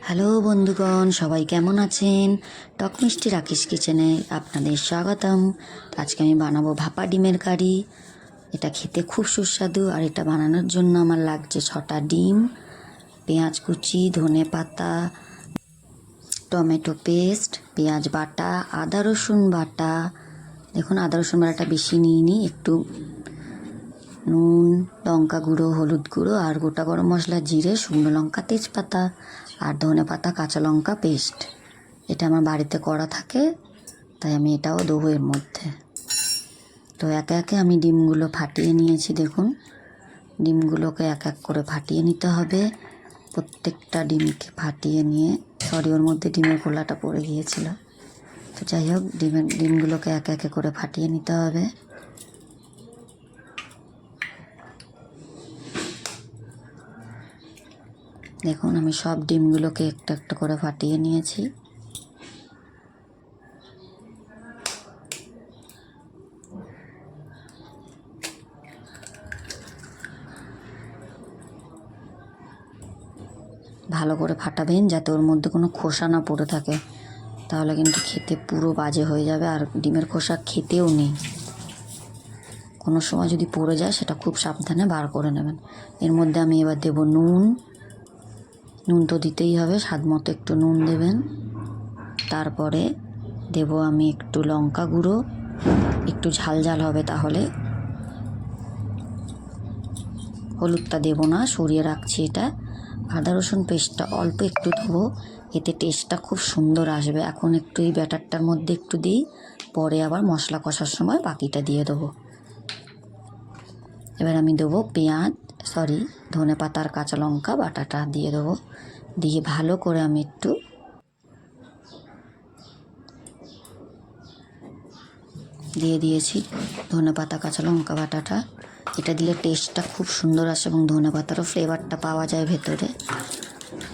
Hello বন্ধুগণ, সবাই কেমন আছেন? টক মিষ্টি রাকেশ কিচেনে আপনাদের স্বাগতম। আজকে আমি বানাবো ভাপা ডিমের কারি। এটা খেতে খুব সুস্বাদু, আর এটা বানানোর জন্য আমার লাগছে 6টা ডিম, পেঁয়াজ কুচি, ধনে পাতা, টমেটো পেস্ট, পেঁয়াজ বাটা, আদা রসুন বাটা। দেখুন, আদা রসুন বাটাটা বেশি নিইনি, একটু নুন, লঙ্কা গুঁড়ো, হলুদ গুঁড়ো, আর গোটা গরম মশলা, জিরে, শুকনো লঙ্কা, তেজপাতা, আর ধনে পাতা, কাঁচা লঙ্কা পেস্ট। এটা আমার বাড়িতে করা থাকে, তাই আমি এটাও দেবো এর মধ্যে। তো একে একে আমি ডিমগুলো ফাটিয়ে নিয়েছি। দেখুন, ডিমগুলোকে এক এক করে ফাটিয়ে নিতে হবে। প্রত্যেকটা ডিমকে ফাটিয়ে নিয়ে, ওর মধ্যে ডিমের খোলাটা পড়ে গিয়েছিল। তো যাই হোক, ডিমগুলোকে এক একে করে ফাটিয়ে নিতে হবে। দেখুন, আমি সব ডিমগুলোকে একটা একটা করে ফাটিয়ে নিয়েছি। ভালো করে ফাটাবেন যাতে ওর মধ্যে কোনো খোসা না পড়ে থাকে, তাহলে কিন্তু খেতে পুরো বাজে হয়ে যাবে। আর ডিমের খোসা খেতেও নেই, কোনো সময় যদি পড়ে যায় সেটা খুব সাবধানে বার করে নেবেন। এর মধ্যে আমি এবার দেব নুন। নুন তো দিতেই হবে, স্বাদ মতো একটু নুন দেবেন। তারপরে দেব আমি একটু লঙ্কা গুঁড়ো, একটু ঝাল ঝাল হবে তাহলে। হলুদটা দেব না, সরিয়ে রাখছি এটা। আদা রসুন পেস্টটা অল্প একটু দেবো, এতে টেস্টটা খুব সুন্দর আসবে। এখন একটু এই ব্যাটারটার মধ্যে একটু দিই, পরে আবার মশলা কষার সময় বাকিটা দিয়ে দেবো। এবার আমি দেবো ধনে পাতার কাঁচা লঙ্কা বাটাটা দিয়ে দেবো। দিয়ে ভালো করে আমি একটু দিয়ে দিয়েছি ধনে পাতা কাঁচা লঙ্কা বাটাটা। এটা দিলে টেস্টটা খুব সুন্দর আসে এবং ধনে পাতারও ফ্লেভারটা পাওয়া যায় ভেতরে,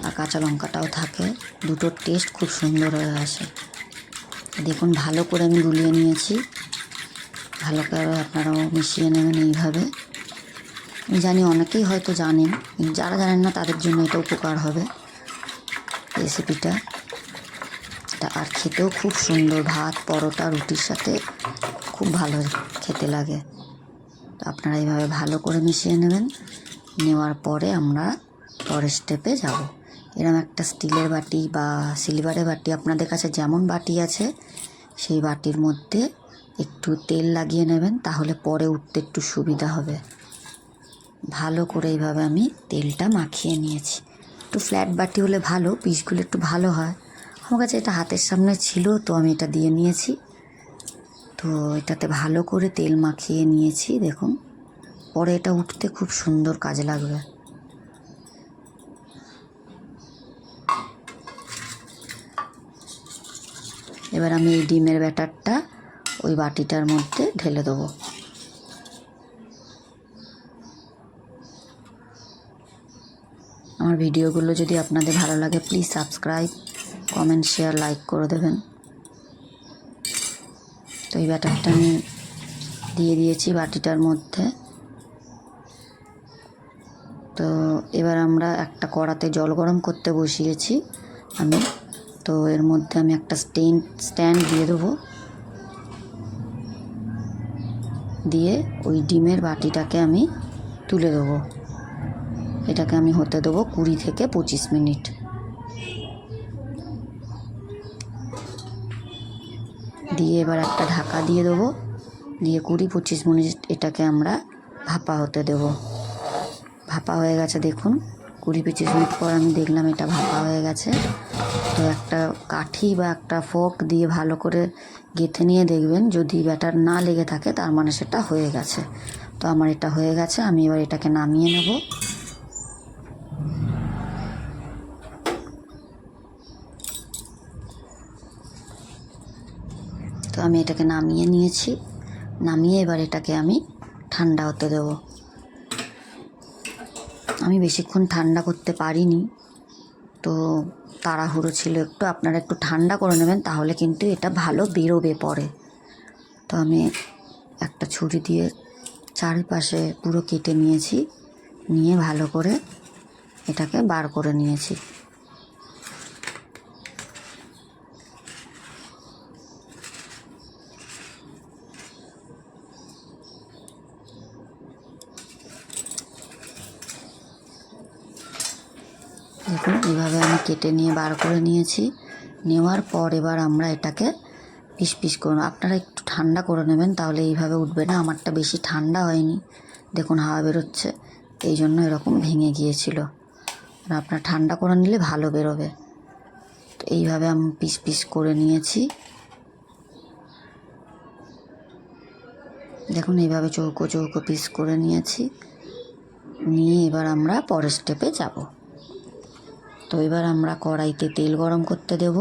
আর কাঁচা লঙ্কাটাও থাকে, দুটোর টেস্ট খুব সুন্দর হয়ে আসে। দেখুন, ভালো করে আমি গুলিয়ে নিয়েছি। ভালো করে আপনারাও মিশিয়ে নেবেন এইভাবে। আমি জানি অনেকেই হয়তো জানেন, যারা জানেন না তাদের জন্য এটা উপকার হবে রেসিপিটা। এটা আর খেতেও খুব সুন্দর, ভাত, পরোটা, রুটির সাথে খুব ভালো খেতে লাগে। তো আপনারা এইভাবে ভালো করে মিশিয়ে নেবেন। নেওয়ার পরে আমরা পরের স্টেপে যাব। এরকম একটা স্টিলের বাটি বা সিলভারের বাটি, আপনাদের কাছে যেমন বাটি আছে সেই বাটির মধ্যে একটু তেল লাগিয়ে নেবেন, তাহলে পরে উঠতে একটু সুবিধা হবে। ভালো করে এইভাবে আমি তেলটা মাখিয়ে নিয়েছি। একটু ফ্ল্যাট বাটি হলে ভালো, পিসগুলো একটু ভালো হয়। আমার কাছে এটা হাতের সামনে ছিল, তো আমি এটা দিয়ে নিয়েছি। তো এটাতে ভালো করে তেল মাখিয়ে নিয়েছি। দেখুন, পরে এটা উঠতে খুব সুন্দর কাজে লাগবে। এবার আমি এই ডিমের ব্যাটারটা ওই বাটিটার মধ্যে ঢেলে দেবো। আমার ভিডিওগুলো যদি আপনাদের ভালো লাগে, please subscribe, comment, share, like করে দেবেন। তো এই ব্যাটারটা আমি দিয়ে দিয়েছি বাটিটার মধ্যে। তো এবার আমরা একটা কড়াতে জল গরম করতে বসিয়েছি আমি। তো এর মধ্যে আমি একটা স্ট্যান্ড দিয়ে দেবো। দিয়ে ওই ডিমের বাটিটাকে আমি তুলে দেবো। এটাকে আমি হতে দেবো 20 থেকে 25 মিনিট। দিয়ে এবার একটা ঢাকা দিয়ে দেবো। দিয়ে 20-25 মিনিট এটাকে আমরা ভাপা হতে দেব। ভাপা হয়ে গেছে, দেখুন 20-25 মিনিট পর আমি দেখলাম এটা ভাপা হয়ে গেছে। তো একটা কাঠি বা একটা ফোর্ক দিয়ে ভালো করে গেঁথে নিয়ে দেখবেন, যদি ব্যাটার না লেগে থাকে তার মানে সেটা হয়ে গেছে। তো আমার এটা হয়ে গেছে, আমি এবার এটাকে নামিয়ে নেব। তো আমি এটাকে নামিয়ে নিয়েছি। নামিয়ে এবার এটাকে আমি ঠান্ডা হতে দেব। আমি বেশিক্ষণ ঠান্ডা করতে পারিনি, তো তাড়াহুড়ো ছিল একটু। আপনারা একটু ঠান্ডা করে নেবেন, তাহলে কিন্তু এটা ভালো বেরোবে পরে। তো আমি একটা ছুরি দিয়ে চারিপাশে পুরো কেটে নিয়েছি, নিয়ে ভালো করে এটাকে বার করে নিয়েছি। দেখুন এইভাবে আমি কেটে নিয়ে বার করে নিয়েছি। নেওয়ার পর এবার আমরা এটাকে পিস পিস করব। আপনারা একটু ঠান্ডা করে নেবেন, তাহলে এইভাবে উঠবে না। আমারটা বেশি ঠান্ডা হয়নি, দেখুন হাওয়া বেরোচ্ছে, এই জন্য এরকম ভেঙে গিয়েছিল। আর আপনারা ঠান্ডা করে নিলে ভালো বেরোবে। তো এইভাবে আমি পিস পিস করে নিয়েছি। দেখুন এইভাবে চৌকো চৌকো পিস করে নিয়েছি। নিয়ে এবার আমরা পরের স্টেপে যাব। তো এবার আমরা কড়াইতে তেল গরম করতে দেব।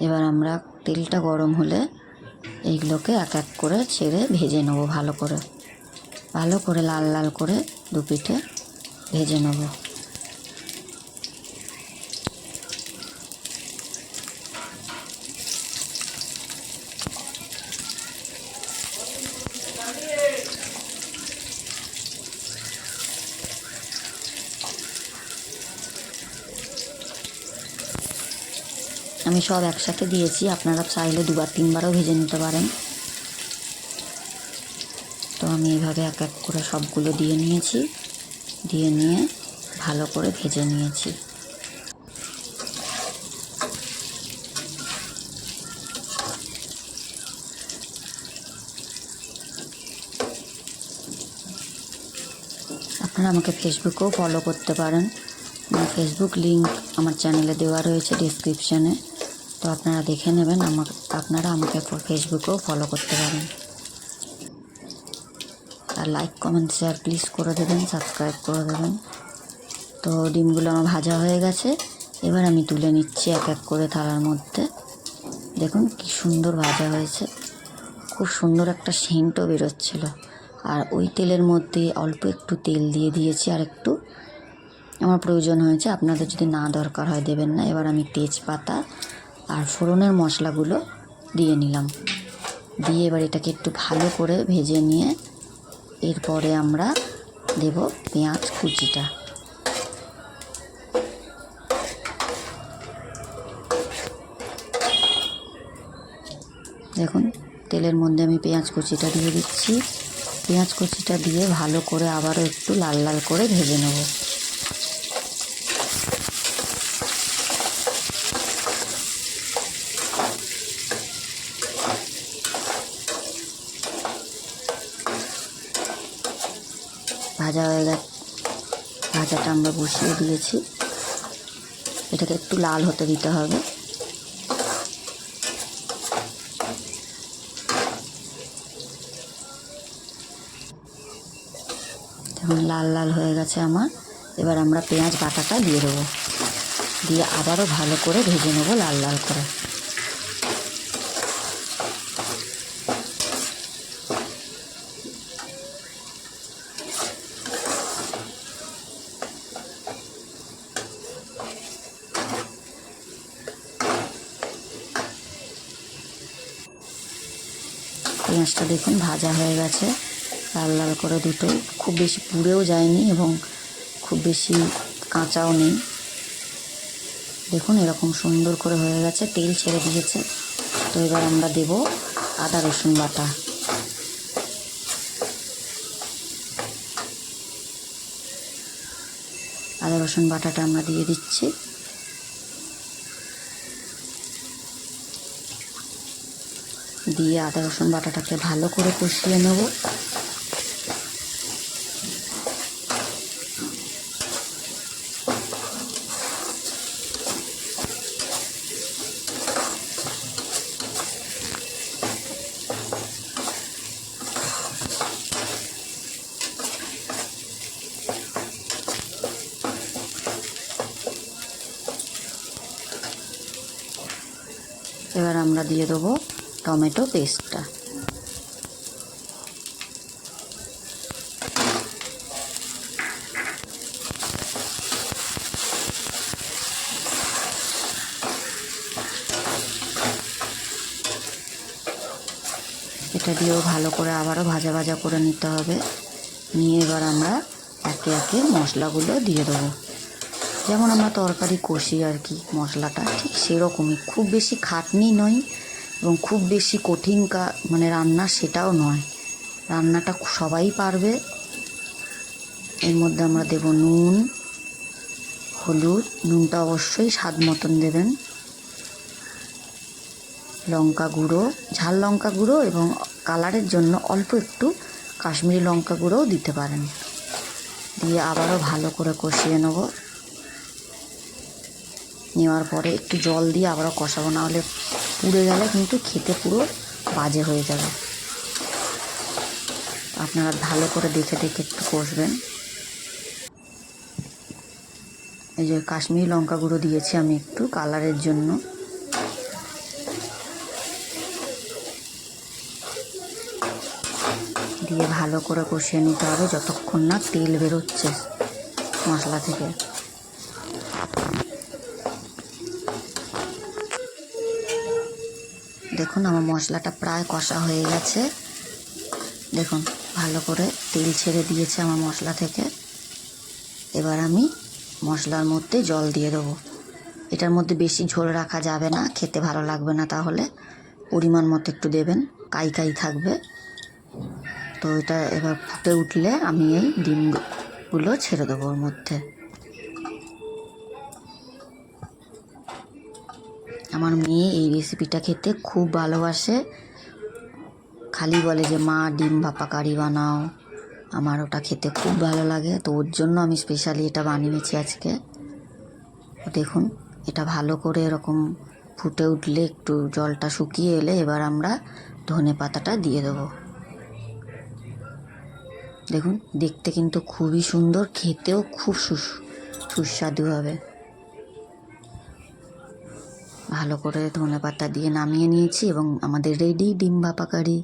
এবার আমরা তেলটা গরম হলে এইগুলোকে এক এক করে ছেড়ে ভেজে নেব। ভালো করে লাল লাল করে দু পিঠে ভেজে নেব। আমি সব একসাথে দিয়েছি, আপনারা চাইলে দুবার তিনবারও ভেজে নিতে পারেন। তো আমি এইভাবে এক এক করে সবগুলো দিয়ে নিয়েছি। দিয়ে নিয়ে ভালো করে ভেজে নিয়েছি। আপনারা আমাকে ফেসবুকেও ফলো করতে পারেন। আমার ফেসবুক লিঙ্ক আমার চ্যানেলে দেওয়া রয়েছে ডিসক্রিপশানে। তো আপনারা দেখে নেবেন। আপনারা আমাকে ফেসবুকেও ফলো করতে পারেন। আর লাইক কমেন্ট শেয়ার প্লিজ করে দেবেন, সাবস্ক্রাইব করে দেবেন। তো ডিমগুলো আমার ভাজা হয়ে গেছে। এবার আমি তুলে নিচ্ছি এক এক করে থালার মধ্যে। দেখুন কি সুন্দর ভাজা হয়েছে, খুব সুন্দর একটা সেন্টও বেরোচ্ছিল। আর ওই তেলের মধ্যে অল্প একটু তেল দিয়ে দিয়েছি, আর একটু আমার প্রয়োজন হয়েছে। আপনাদের যদি না দরকার হয় দেবেন না। এবার আমি তেজপাতা আর ফোড়নের মশলাগুলো দিয়ে নিলাম। দিয়ে এবার এটাকে একটু ভালো করে ভেজে নিয়ে এরপরে আমরা দেব পেঁয়াজ কুচিটা। দেখুন তেলের মধ্যে আমি পেঁয়াজ কুচিটা দিয়ে দিচ্ছি। পেঁয়াজ কুচিটা দিয়ে ভালো করে আবারও একটু লাল লাল করে ভেজে নেব। ভাজা হয়ে গেছে, ভাজাটা আমরা বসিয়ে দিয়েছি। এটাকে একটু লাল হতে দিতে হবে। দেখুন লাল লাল হয়ে গেছে আমার। এবার আমরা পেঁয়াজ বাটাটা দিয়ে দেবো। দিয়ে আবারও ভালো করে ভেজে নেব লাল লাল করে। পেঁয়াজটা দেখুন ভাজা হয়ে গেছে লাল লাল করে দুটোই। খুব বেশি পুড়েও যায়নি এবং খুব বেশি কাঁচাও নেই। দেখুন এরকম সুন্দর করে হয়ে গেছে, তেল ছেড়ে দিয়েছে। তো এবার আমরা দেব আদা রসুন বাটা। আদা রসুন বাটাটা আমরা দিয়ে দিচ্ছি। দিয়ে আদা রসুন বাটাটাকে ভালো করে কষিয়ে নেব। এবার আমরা দিয়ে দেবো টমেটো পেস্টটা। এটা দিয়েও ভালো করে আবারও ভাজা ভাজা করে নিতে হবে। নিয়ে এবার আমরা একে একে মশলাগুলো দিয়ে দেবো। যেমন আমরা তরকারি কষি আর কি, মশলাটা ঠিক সেরকমই, খুব বেশি খাটনি নয় এবং খুব বেশি কঠিন মানে রান্না সেটাও নয়, রান্নাটা সবাই পারবে। এর মধ্যে আমরা দেব নুন, হলুদ, নুনটা অবশ্যই স্বাদ মতন দেবেন, লঙ্কা গুঁড়ো, ঝাল লঙ্কা গুঁড়ো এবং কালারের জন্য অল্প একটু কাশ্মীরি লঙ্কা গুঁড়োও দিতে পারেন। দিয়ে আবারও ভালো করে কষিয়ে নেব। নেওয়ার পরে একটু জল দিয়ে আবারও কষাবো, না হলে পুড়ে গেলে কিন্তু খেতে পুরো বাজে হয়ে যাবে। আপনারা ভালো করে দেখে দেখে একটু কষবেন। এই যে কাশ্মীরি লঙ্কা গুঁড়ো দিয়েছি আমি একটু কালারের জন্য। দিয়ে ভালো করে কষিয়ে নিতে হবে যতক্ষণ না তেল বেরোচ্ছে মশলা থেকে। দেখুন আমার মশলাটা প্রায় কষা হয়ে গেছে, দেখুন ভালো করে তেল ছেড়ে দিয়েছে আমার মশলা থেকে। এবার আমি মশলার মধ্যে জল দিয়ে দেবো। এটার মধ্যে বেশি ঝোল রাখা যাবে না, খেতে ভালো লাগবে না, তাহলে পরিমাণ মতো একটু দেবেন, কাই কাই থাকবে। তো এটা এবার ফুটে উঠলে আমি এই ডিমগুলো ছেড়ে দেবো ওর মধ্যে। আমার মেয়ে এই রেসিপিটা খেতে খুব ভালোবাসে, খালি বলে যে মা ডিম ভাপা কারি বানাও, আমার ওটা খেতে খুব ভালো লাগে। তো ওর জন্য আমি স্পেশালি এটা বানিয়েছি আজকে। দেখুন এটা ভালো করে এরকম ফুটে উঠলে, একটু জলটা শুকিয়ে এলে এবার আমরা ধনে পাতাটা দিয়ে দেবো। দেখুন দেখতে কিন্তু খুবই সুন্দর, খেতেও খুব সুস্বাদু হবে। ভালো করে ধনে পাতা দিয়ে নামিয়ে নিয়েছি এবং আমাদের রেডি ডিম ভাপা কারি।